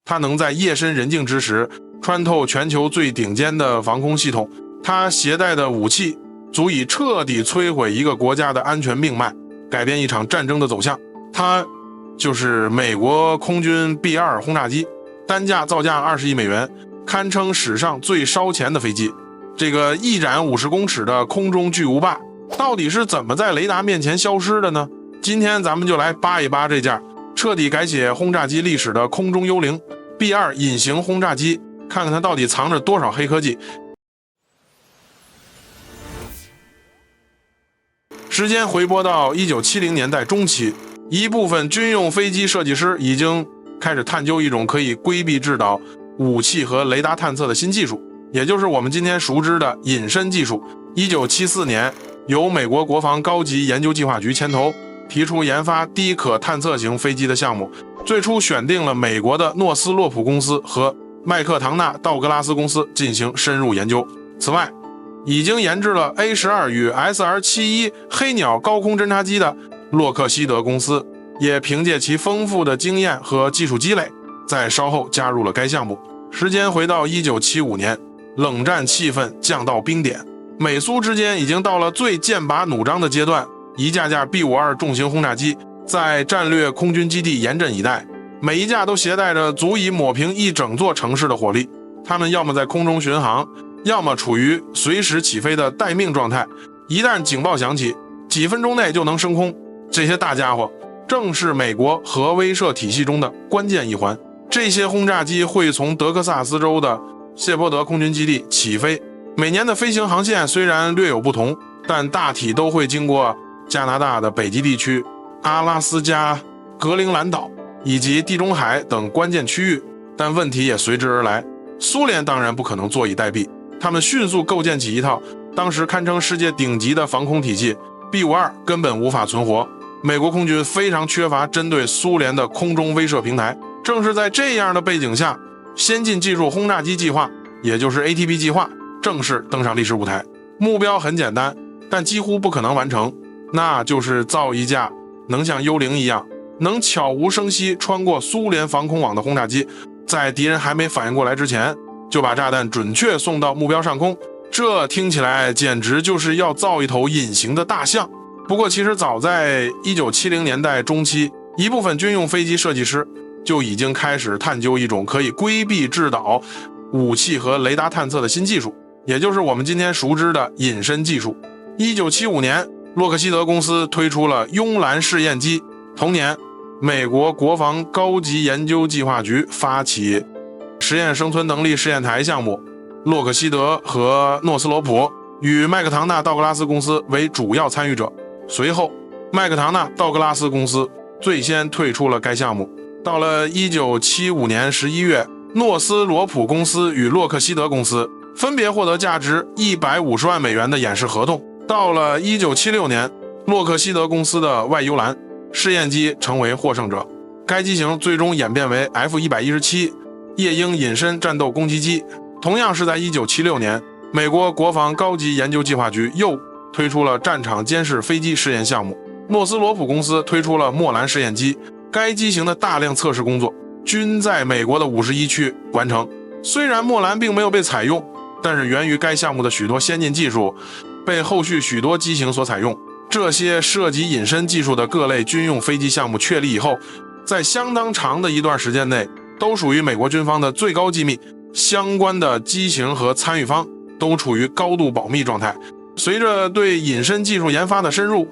它能在夜深人静之时穿透全球最顶尖的防空系统，它携带的武器足以彻底摧毁一个国家的安全命脉，改变一场战争的走向。它就是美国空军 B-2 轰炸机，单价造价20亿美元，堪称史上最烧钱的飞机。这个一展50公尺的空中巨无霸，到底是怎么在雷达面前消失的呢？今天咱们就来扒一扒这架彻底改写轰炸机历史的空中幽灵 B-2 隐形轰炸机，看看它到底藏着多少黑科技。时间回拨到1970年代中期，一部分军用飞机设计师已经开始探究一种可以规避制导武器和雷达探测的新技术，也就是我们今天熟知的隐身技术。1974年，由美国国防高级研究计划局牵头，提出研发低可探测型飞机的项目，最初选定了美国的诺斯洛普公司和麦克唐纳道格拉斯公司进行深入研究。此外，已经研制了 A-12与 SR-71 黑鸟高空侦察机的洛克希德公司，也凭借其丰富的经验和技术积累，在稍后加入了该项目。时间回到1975年，冷战气氛降到冰点，美苏之间已经到了最剑拔弩张的阶段。一架架 B-52 重型轰炸机在战略空军基地严阵以待，每一架都携带着足以抹平一整座城市的火力。他们要么在空中巡航，要么处于随时起飞的待命状态，一旦警报响起，几分钟内就能升空。这些大家伙正是美国核威慑体系中的关键一环。这些轰炸机会从德克萨斯州的谢波德空军基地起飞，每年的飞行航线虽然略有不同，但大体都会经过加拿大的北极地区、阿拉斯加、格陵兰岛以及地中海等关键区域。但问题也随之而来，苏联当然不可能坐以待毙，他们迅速构建起一套当时堪称世界顶级的防空体系， B-52 根本无法存活。美国空军非常缺乏针对苏联的空中威慑平台。正是在这样的背景下，先进技术轰炸机计划，也就是 ATP 计划正式登上历史舞台。目标很简单，但几乎不可能完成，那就是造一架能像幽灵一样能悄无声息穿过苏联防空网的轰炸机，在敌人还没反应过来之前就把炸弹准确送到目标上空。这听起来简直就是要造一头隐形的大象。不过其实早在1970年代中期，一部分军用飞机设计师就已经开始探究一种可以规避制导武器和雷达探测的新技术，也就是我们今天熟知的隐身技术。1975年，洛克希德公司推出了慵懒试验机。同年，美国国防高级研究计划局发起实验生存能力试验台项目，洛克希德和诺斯罗普与麦克唐纳道格拉斯公司为主要参与者。随后，麦克唐纳道格拉斯公司最先退出了该项目。到了1975年11月，诺斯罗普公司与洛克希德公司分别获得价值150万美元的演示合同。到了1976年，洛克希德公司的外幽兰试验机成为获胜者，该机型最终演变为 F-117 夜鹰隐身战斗攻击机。同样是在1976年，美国国防高级研究计划局又推出了战场监视飞机试验项目，诺斯罗普公司推出了莫兰试验机。该机型的大量测试工作均在美国的51区完成。虽然莫兰并没有被采用，但是源于该项目的许多先进技术被后续许多机型所采用。这些涉及隐身技术的各类军用飞机项目确立以后，在相当长的一段时间内都属于美国军方的最高机密，相关的机型和参与方都处于高度保密状态。随着对隐身技术研发的深入，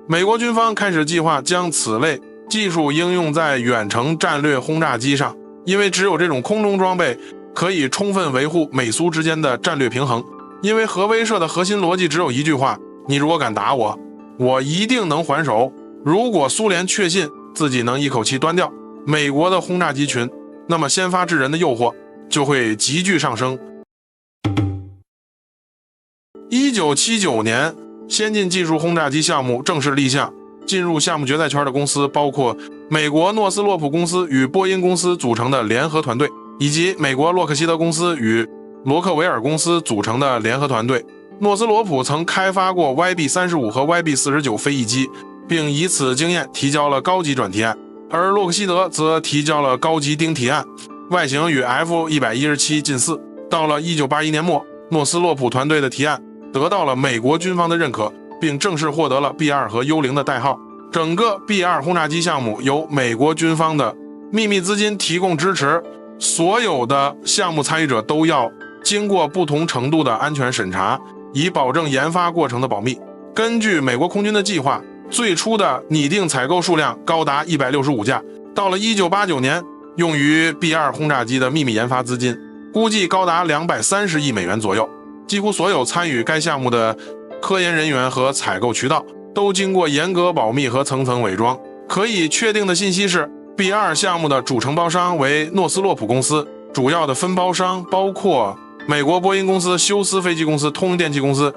美国军方开始计划将此类技术应用在远程战略轰炸机上，因为只有这种空中装备可以充分维护美苏之间的战略平衡。因为核威慑的核心逻辑只有一句话：你如果敢打我，我一定能还手。如果苏联确信自己能一口气端掉美国的轰炸机群，那么先发制人的诱惑就会急剧上升。1979年，先进技术轰炸机项目正式立项。进入项目决赛圈的公司包括美国诺斯洛普公司与波音公司组成的联合团队，以及美国洛克希德公司与罗克维尔公司组成的联合团队。诺斯罗普曾开发过 YB-35 和 YB-49 飞翼机，并以此经验提交了高级转提案，而洛克希德则提交了高级丁提案。外形与 F-117近似。到了1981年末，诺斯洛普团队的提案得到了美国军方的认可，并正式获得了 B-2 和 U-0 的代号。整个 B-2 轰炸机项目由美国军方的秘密资金提供支持，所有的项目参与者都要经过不同程度的安全审查，以保证研发过程的保密。根据美国空军的计划，最初的拟定采购数量高达165架，到了1989年，用于 B-2 轰炸机的秘密研发资金估计高达230亿美元左右。几乎所有参与该项目的科研人员和采购渠道都经过严格保密和层层伪装。可以确定的信息是， B-2 项目的主承包商为诺斯洛普公司，主要的分包商包括美国波音公司、休斯飞机公司、通用电气公司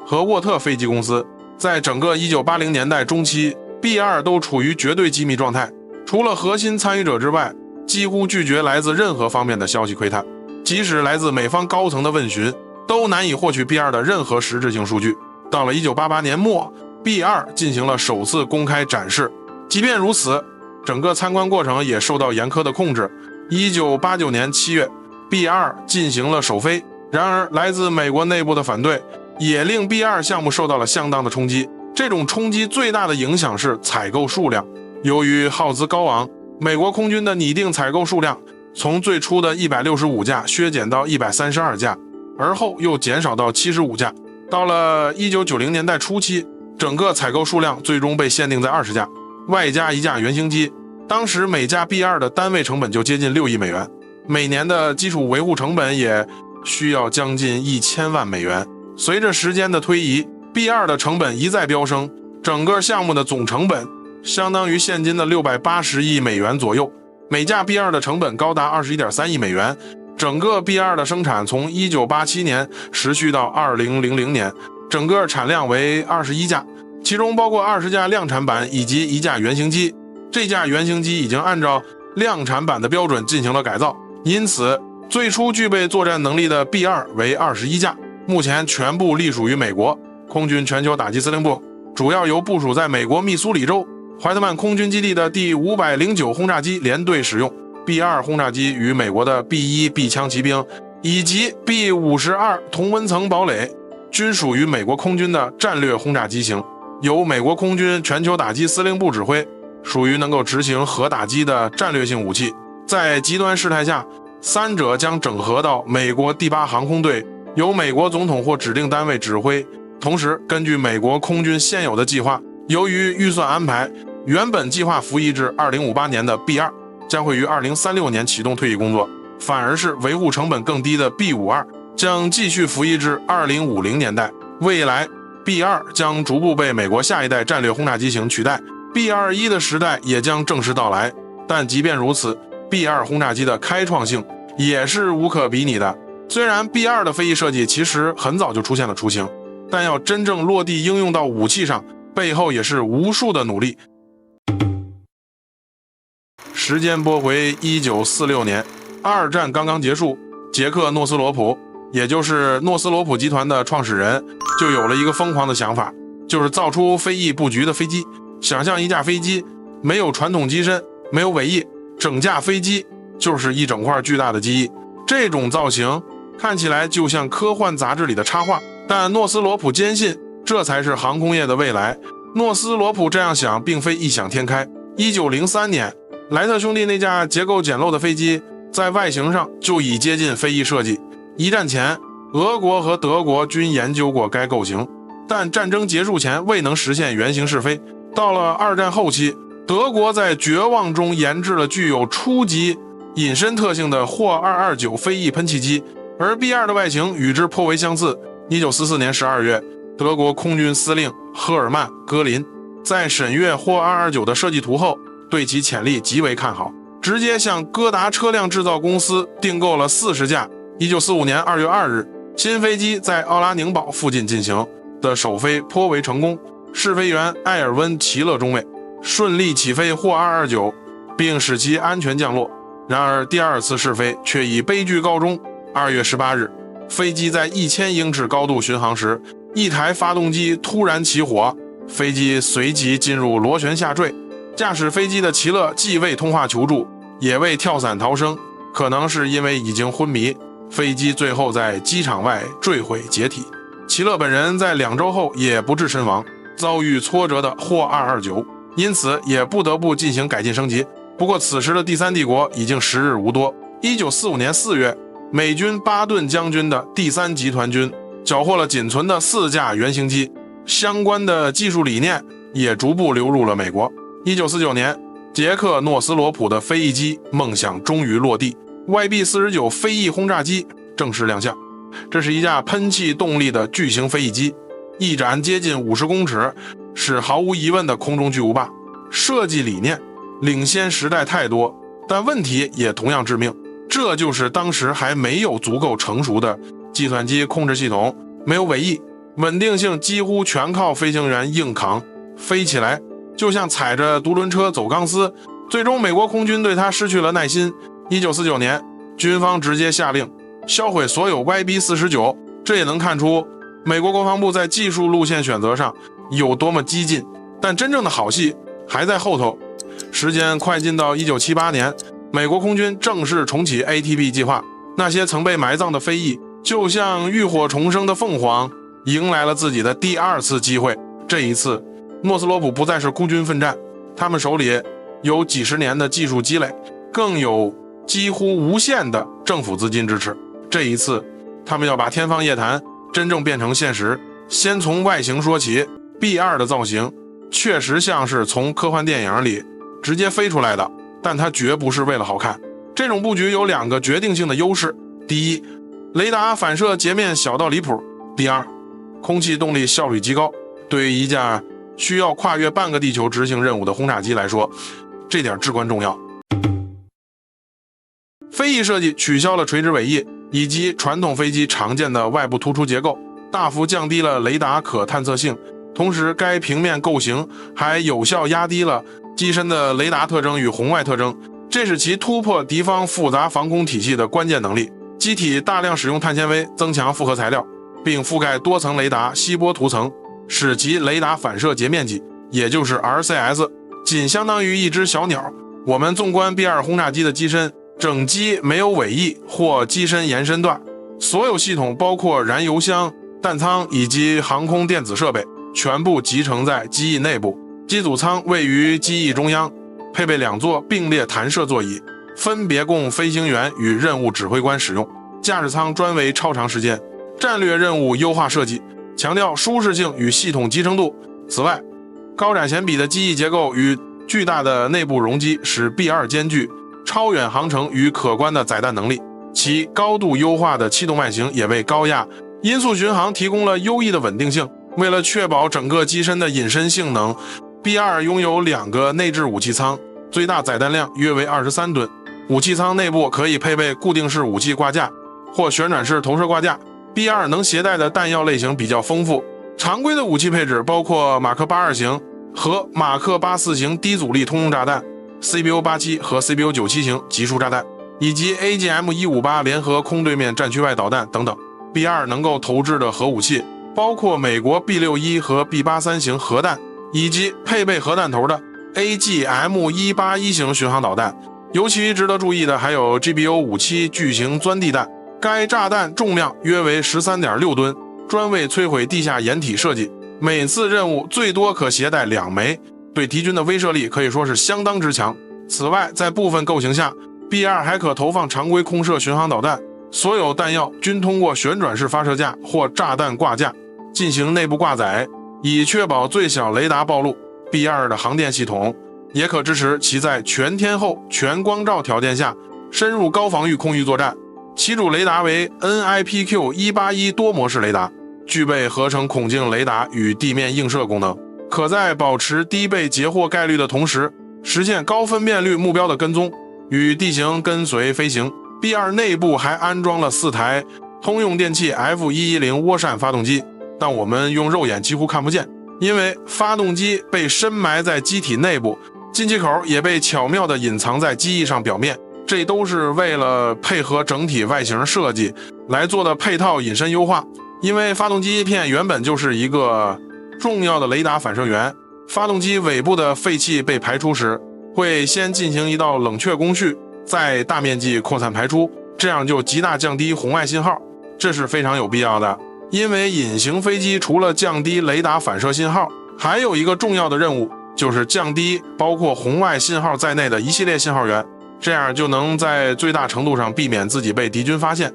和沃特飞机公司。在整个1980年代中期， B-2 都处于绝对机密状态，除了核心参与者之外，几乎拒绝来自任何方面的消息窥探。即使来自美方高层的问询，都难以获取 B-2 的任何实质性数据。到了1988年末， B-2 进行了首次公开展示。即便如此，整个参观过程也受到严苛的控制。1989年7月， B-2 进行了首飞。然而，来自美国内部的反对也令 B-2 项目受到了相当的冲击。这种冲击最大的影响是采购数量。由于耗资高昂，美国空军的拟定采购数量从最初的165架削减到132架，而后又减少到75架。到了1990年代初期，整个采购数量最终被限定在20架，外加1架原型机。当时每架 B-2 的单位成本就接近6亿美元，每年的基础维护成本也需要将近1000万美元。随着时间的推移， B-2 的成本一再飙升，整个项目的总成本相当于现金的680亿美元左右。每架 B-2 的成本高达21.3亿美元。整个 B-2 的生产从1987年持续到2000年，整个产量为21架，其中包括20架量产版以及1架原型机。这架原型机已经按照量产版的标准进行了改造，因此最初具备作战能力的 B-2 为21架，目前全部隶属于美国空军全球打击司令部，主要由部署在美国密苏里州怀特曼空军基地的第509轰炸机联队使用。 B-2 轰炸机与美国的 B-1 臂枪骑兵以及 B-52 同温层堡垒均属于美国空军的战略轰炸机型，由美国空军全球打击司令部指挥，属于能够执行核打击的战略性武器。在极端事态下，三者将整合到美国第8航空队，由美国总统或指定单位指挥。同时，根据美国空军现有的计划，由于预算安排，原本计划服役至2058年的 B-2将会于2036年启动退役工作，反而是维护成本更低的 B-52将继续服役至2050年代。未来 B-2将逐步被美国下一代战略轰炸机型取代， B-21的时代也将正式到来。但即便如此， B-2 轰炸机的开创性也是无可比拟的。虽然 B-2的飞翼设计其实很早就出现了雏形，但要真正落地应用到武器上，背后也是无数的努力。时间拨回1946年，二战刚刚结束，杰克·诺斯罗普，也就是诺斯罗普集团的创始人，就有了一个疯狂的想法，就是造出飞翼布局的飞机。想象一架飞机没有传统机身，没有尾翼，整架飞机就是一整块巨大的机翼。这种造型看起来就像科幻杂志里的插画，但诺斯罗普坚信这才是航空业的未来。诺斯罗普这样想并非异想天开。1903年，莱特兄弟那架结构简陋的飞机在外形上就已接近飞翼设计。一战前，俄国和德国均研究过该构型，但战争结束前未能实现原型试飞。到了二战后期，德国在绝望中研制了具有初级隐身特性的霍229飞翼喷气机，而 B-2 的外形与之颇为相似。1944年12月，德国空军司令赫尔曼·戈林在审阅霍229的设计图后，对其潜力极为看好，直接向戈达车辆制造公司订购了40架。1945年2月2日，新飞机在奥拉宁堡附近进行的首飞颇为成功，试飞员埃尔温·齐勒中尉顺利起飞霍229，并使其安全降落。然而第二次试飞却以悲剧告终。2月18日，飞机在1000英尺高度巡航时，一台发动机突然起火，飞机随即进入螺旋下坠。驾驶飞机的齐勒既未通话求助，也未跳伞逃生。可能是因为已经昏迷，飞机最后在机场外坠毁解体。齐勒本人在2周后也不治身亡，遭遇挫折的霍229，因此也不得不进行改进升级。不过此时的第三帝国已经时日无多。1945年4月，美军巴顿将军的第3集团军缴获了仅存的4架原型机，相关的技术理念也逐步流入了美国。1949年，捷克诺斯罗普的飞翼机梦想终于落地， YB-49 飞翼轰炸机正式亮相。这是一架喷气动力的巨型飞翼机，翼展接近50公尺，是毫无疑问的空中巨无霸。设计理念领先时代太多，但问题也同样致命，这就是当时还没有足够成熟的计算机控制系统，没有尾翼，稳定性几乎全靠飞行员硬扛，飞起来就像踩着独轮车走钢丝。最终美国空军对它失去了耐心。1949年，军方直接下令销毁所有 YB-49，这也能看出美国国防部在技术路线选择上有多么激进。但真正的好戏还在后头。时间快进到1978年，美国空军正式重启 ATP 计划，那些曾被埋葬的飞翼就像浴火重生的凤凰，迎来了自己的第2次机会。这一次，诺斯罗普不再是孤军奋战，他们手里有几十年的技术积累，更有几乎无限的政府资金支持。这一次，他们要把天方夜谭真正变成现实。先从外形说起， B2 的造型确实像是从科幻电影里直接飞出来的，但它绝不是为了好看。这种布局有2个决定性的优势：第一，雷达反射截面小到离谱；第二，空气动力效率极高。对于一架需要跨越半个地球执行任务的轰炸机来说，这点至关重要。飞翼设计取消了垂直尾翼以及传统飞机常见的外部突出结构，大幅降低了雷达可探测性，同时该平面构型还有效压低了机身的雷达特征与红外特征，这是其突破敌方复杂防空体系的关键能力。机体大量使用碳纤维增强复合材料，并覆盖多层雷达吸波涂层，使其雷达反射截面积，也就是 RCS， 仅相当于一只小鸟。我们纵观 B2 轰炸机的机身，整机没有尾翼或机身延伸段，所有系统包括燃油箱、弹舱以及航空电子设备全部集成在机翼内部。机组舱位于机翼中央，配备2座并列弹射座椅，分别供飞行员与任务指挥官使用。驾驶舱专为超长时间战略任务优化设计，强调舒适性与系统集成度。此外，高展显比的机翼结构与巨大的内部容积使 B2 兼具超远航程与可观的载弹能力，其高度优化的气动外形也为高压音速巡航提供了优异的稳定性。为了确保整个机身的隐身性能， B2 拥有2个内置武器舱，最大载弹量约为23吨。武器舱内部可以配备固定式武器挂架或旋转式投射挂架。 B2 能携带的弹药类型比较丰富，常规的武器配置包括马克82型和马克84型低阻力通用炸弹， CBU87 和 CBU97 型集束炸弹，以及 AGM-158 联合空对面战区外导弹等等。 B2 能够投掷的核武器包括美国 B61 和 B83 型核弹，以及配备核弹头的 AGM-181 型巡航导弹。尤其值得注意的还有 GBU-57 巨型钻地弹，该炸弹重量约为 13.6 吨，专为摧毁地下掩体设计，每次任务最多可携带2枚，对敌军的威慑力可以说是相当之强。此外，在部分构型下， B2 还可投放常规空射巡航导弹，所有弹药均通过旋转式发射架或炸弹挂架进行内部挂载，以确保最小雷达暴露。 B2 的航电系统也可支持其在全天候全光照条件下深入高防御空域作战。其主雷达为 NIPQ-181 多模式雷达，具备合成孔径雷达与地面映射功能，可在保持低被截获概率的同时，实现高分辨率目标的跟踪与地形跟随飞行。 B2 内部还安装了4台通用电气 F110 涡扇发动机，但我们用肉眼几乎看不见，因为发动机被深埋在机体内部，进气口也被巧妙地隐藏在机翼上表面，这都是为了配合整体外形设计来做的配套隐身优化。因为发动机片原本就是一个重要的雷达反射源，发动机尾部的废气被排出时，会先进行一道冷却工序，再大面积扩散排出，这样就极大降低红外信号，这是非常有必要的。因为隐形飞机除了降低雷达反射信号，还有一个重要的任务，就是降低包括红外信号在内的一系列信号源，这样就能在最大程度上避免自己被敌军发现。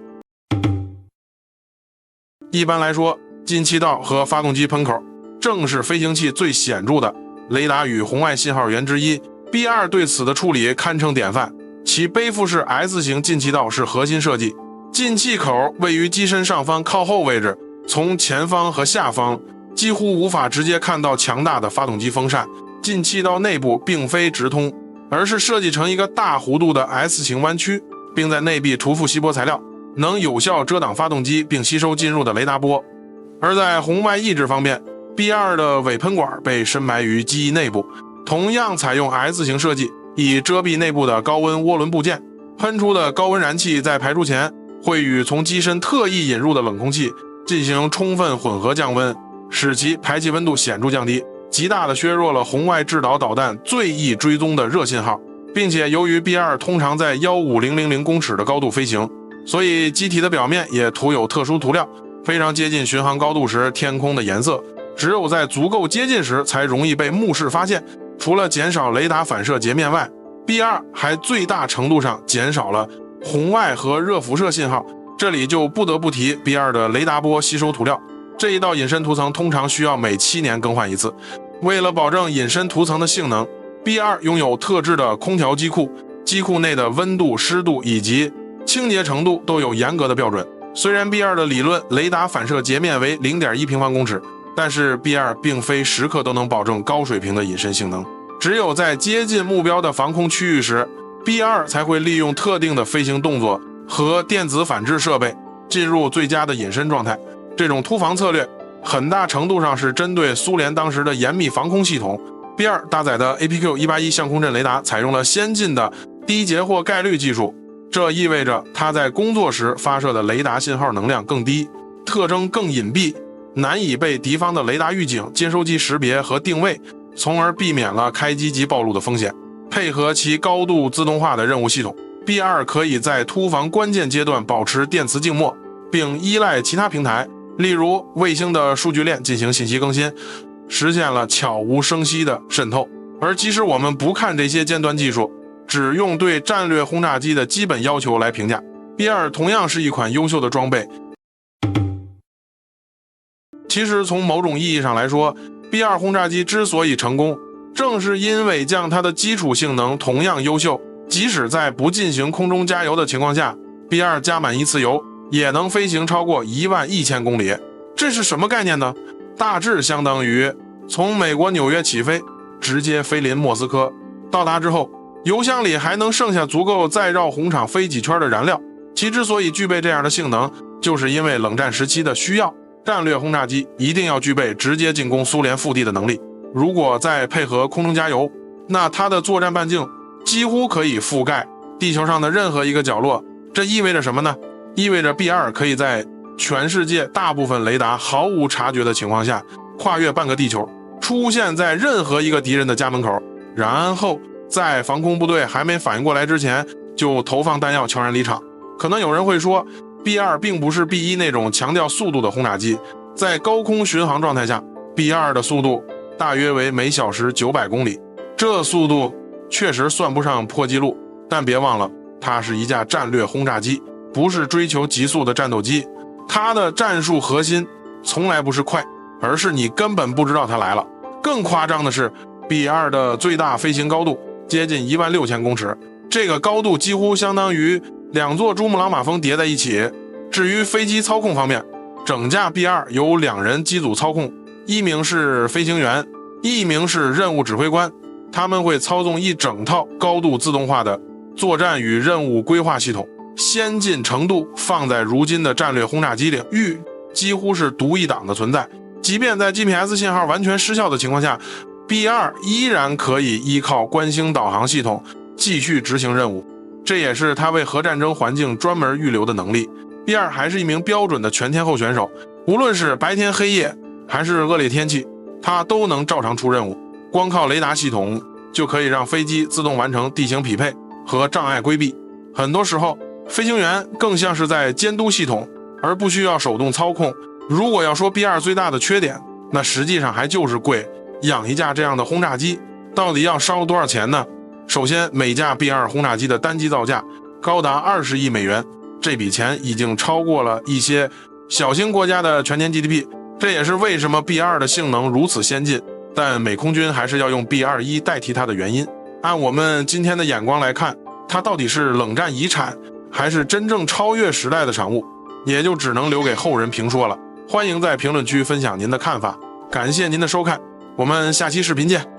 一般来说，进气道和发动机喷口正是飞行器最显著的雷达与红外信号源之一。B2 对此的处理堪称典范，其背负式 S 型进气道是核心设计，进气口位于机身上方靠后位置，从前方和下方几乎无法直接看到强大的发动机风扇。进气道内部并非直通，而是设计成一个大弧度的 S 型弯曲，并在内壁涂覆锡箔材料，能有效遮挡发动机并吸收进入的雷达波。而在红外抑制方面， B2 的尾喷管被深埋于机翼内部，同样采用 S 型设计，以遮蔽内部的高温涡轮部件。喷出的高温燃气在排出前会与从机身特意引入的冷空气进行充分混合降温，使其排气温度显著降低，极大地削弱了红外制导导弹最易追踪的热信号。并且由于 B2 通常在15000公尺的高度飞行，所以机体的表面也涂有特殊涂料，非常接近巡航高度时天空的颜色，只有在足够接近时才容易被目视发现。除了减少雷达反射截面外， B2 还最大程度上减少了红外和热辐射信号。这里就不得不提 B2 的雷达波吸收涂料，这一道隐身涂层通常需要每7年更换一次。为了保证隐身涂层的性能， B2 拥有特制的空调机库，机库内的温度、湿度以及清洁程度都有严格的标准。虽然 B2 的理论雷达反射截面为 0.1 平方公尺，但是 B2 并非时刻都能保证高水平的隐身性能，只有在接近目标的防空区域时， B2 才会利用特定的飞行动作和电子反制设备进入最佳的隐身状态。这种突防策略很大程度上是针对苏联当时的严密防空系统。 B2 搭载的 APQ-181 相空阵雷达采用了先进的低截获概率技术，这意味着它在工作时发射的雷达信号能量更低，特征更隐蔽，难以被敌方的雷达预警、接收机识别和定位，从而避免了开机即暴露的风险。配合其高度自动化的任务系统， B2 可以在突防关键阶段保持电磁静默，并依赖其他平台，例如卫星的数据链进行信息更新，实现了悄无声息的渗透。而即使我们不看这些尖端技术，只用对战略轰炸机的基本要求来评价， B2 同样是一款优秀的装备。其实从某种意义上来说， B2 轰炸机之所以成功，正是因为将它的基础性能同样优秀，即使在不进行空中加油的情况下， B2 加满一次油也能飞行超过11000公里。这是什么概念呢？大致相当于从美国纽约起飞，直接飞临莫斯科，到达之后油箱里还能剩下足够再绕红场飞几圈的燃料。其之所以具备这样的性能，就是因为冷战时期的需要，战略轰炸机一定要具备直接进攻苏联腹地的能力。如果再配合空中加油，那它的作战半径几乎可以覆盖地球上的任何一个角落。这意味着什么呢？意味着 B2 可以在全世界大部分雷达毫无察觉的情况下，跨越半个地球，出现在任何一个敌人的家门口，然后在防空部队还没反应过来之前就投放弹药悄然离场。可能有人会说， B2 并不是 B1 那种强调速度的轰炸机，在高空巡航状态下， B2 的速度大约为每小时900公里，这速度确实算不上破纪录，但别忘了，它是一架战略轰炸机，不是追求极速的战斗机。它的战术核心从来不是快，而是你根本不知道它来了。更夸张的是， B2 的最大飞行高度接近16000公尺，这个高度几乎相当于2座珠穆朗玛峰叠在一起。至于飞机操控方面，整架 B2 由2人机组操控，一名是飞行员，一名是任务指挥官，他们会操纵一整套高度自动化的作战与任务规划系统，先进程度放在如今的战略轰炸机领域几乎是独一档的存在。即便在 GPS 信号完全失效的情况下， B2 依然可以依靠观星导航系统继续执行任务，这也是它为核战争环境专门预留的能力。 B2 还是一名标准的全天候选手，无论是白天黑夜还是恶劣天气，它都能照常出任务。光靠雷达系统就可以让飞机自动完成地形匹配和障碍规避，很多时候，飞行员更像是在监督系统，而不需要手动操控。如果要说 B2 最大的缺点，那实际上还就是贵。养一架这样的轰炸机，到底要烧多少钱呢？首先，每架 B2 轰炸机的单机造价高达20亿美元，这笔钱已经超过了一些小型国家的全年 GDP。这也是为什么 B2 的性能如此先进，但美空军还是要用 B21代替它的原因。按我们今天的眼光来看，它到底是冷战遗产，还是真正超越时代的产物，也就只能留给后人评说了。欢迎在评论区分享您的看法，感谢您的收看，我们下期视频见。